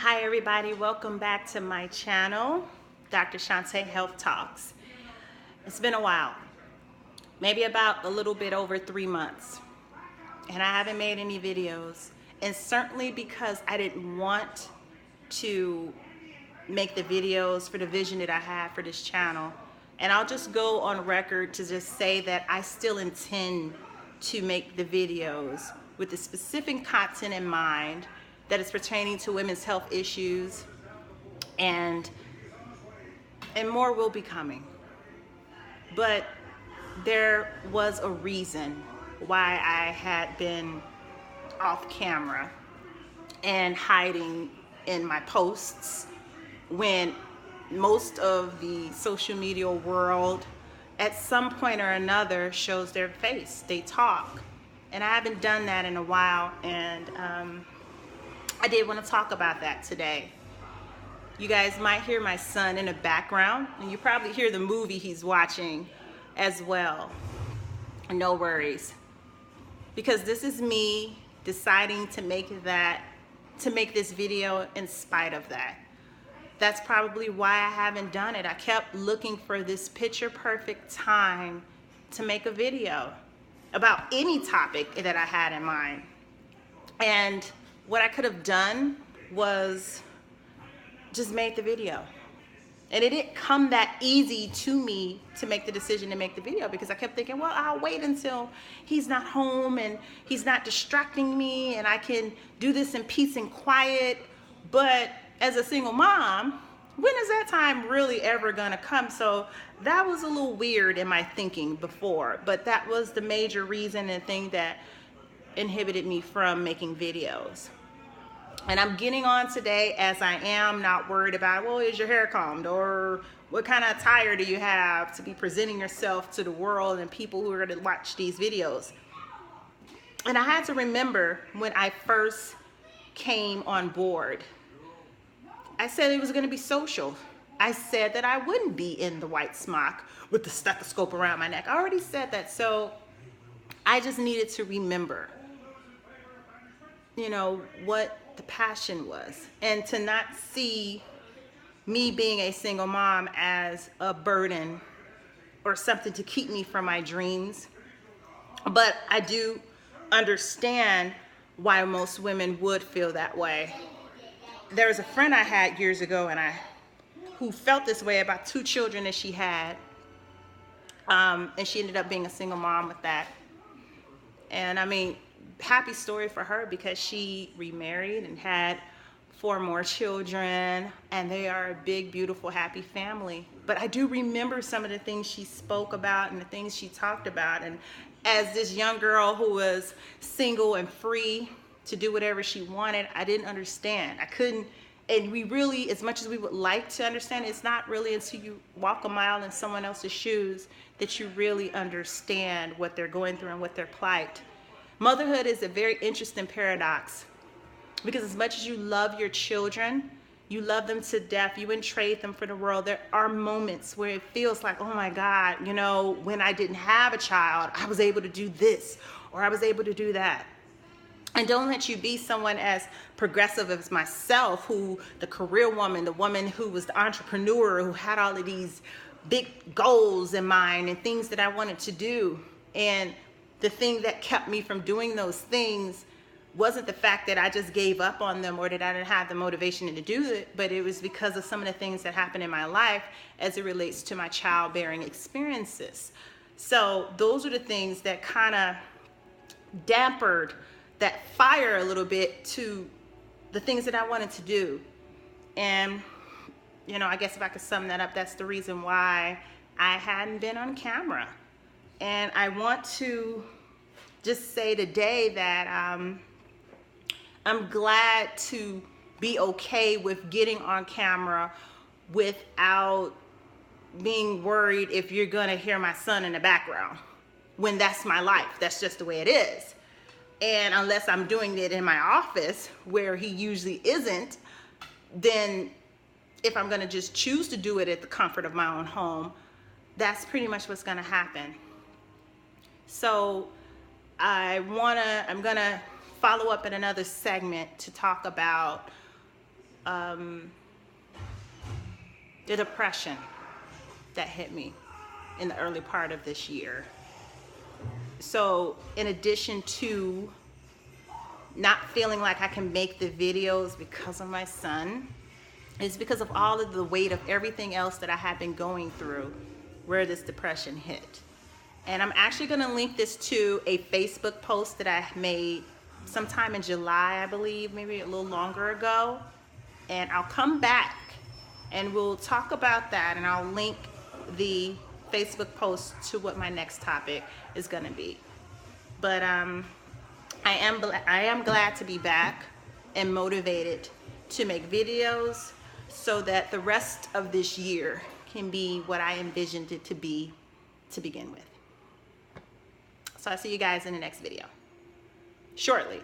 Hi everybody, welcome back to my channel, Dr. Shante Health Talks. It's been a while, maybe about a little bit over 3 months, and I haven't made any videos, and certainly because I didn't want to make the videos for the vision that I had for this channel. And I'll just go on record to just say that I still intend to make the videos with the specific content in mind that is pertaining to women's health issues, and more will be coming. But there was a reason why I had been off camera and hiding in my posts when most of the social media world at some point or another shows their face, they talk. And I haven't done that in a while, and I did want to talk about that today. You guys might hear my son in the background, and you probably hear the movie he's watching as well. No worries, because this is me deciding to make this video in spite of that. That's probably why I haven't done it. I kept looking for this picture perfect time to make a video about any topic that I had in mind. And what I could have done was just make the video. And it didn't come that easy to me to make the decision to make the video, because I kept thinking, well, I'll wait until he's not home and he's not distracting me and I can do this in peace and quiet. But as a single mom, when is that time really ever gonna come? So that was a little weird in my thinking before, but that was the major reason and thing that inhibited me from making videos. And I'm getting on today as I am, not worried about, well, is your hair combed, or what kind of attire do you have to be presenting yourself to the world and people who are going to watch these videos. And I had to remember when I first came on board, I said it was going to be social. I said that I wouldn't be in the white smock with the stethoscope around my neck. I already said that, so I just needed to remember, what the passion was, and to not see me being a single mom as a burden or something to keep me from my dreams. But I do understand why most women would feel that way. There was a friend I had years ago who felt this way about 2 children that she had, and she ended up being a single mom with that. And I mean, happy story for her, because she remarried and had 4 more children, and they are a big, beautiful, happy family. But I do remember some of the things she spoke about and the things she talked about. And as this young girl who was single and free to do whatever she wanted, I didn't understand. I couldn't, and we really, as much as we would like to understand, it's not really until you walk a mile in someone else's shoes that you really understand what they're going through and what their plight. Motherhood is a very interesting paradox, because as much as you love your children, you love them to death, you trade them for the world, there are moments where it feels like, oh my God, when I didn't have a child, I was able to do this, or I was able to do that. And don't let you be someone as progressive as myself, who the career woman, the woman who was the entrepreneur, who had all of these big goals in mind and things that I wanted to do. And the thing that kept me from doing those things wasn't the fact that I just gave up on them or that I didn't have the motivation to do it, but it was because of some of the things that happened in my life as it relates to my childbearing experiences. So those are the things that kind of dampened that fire a little bit to the things that I wanted to do. And, I guess if I could sum that up, that's the reason why I hadn't been on camera. And I want to just say today that I'm glad to be okay with getting on camera without being worried if you're gonna hear my son in the background, when that's my life. That's just the way it is. And unless I'm doing it in my office, where he usually isn't, then if I'm gonna just choose to do it at the comfort of my own home, that's pretty much what's gonna happen. So I'm gonna follow up in another segment to talk about the depression that hit me in the early part of this year. So in addition to not feeling like I can make the videos because of my son, it's because of all of the weight of everything else that I have been going through where this depression hit. And I'm actually going to link this to a Facebook post that I made sometime in July, I believe, maybe a little longer ago. And I'll come back and we'll talk about that, and I'll link the Facebook post to what my next topic is going to be. But I am glad to be back and motivated to make videos so that the rest of this year can be what I envisioned it to be to begin with. So I'll see you guys in the next video shortly.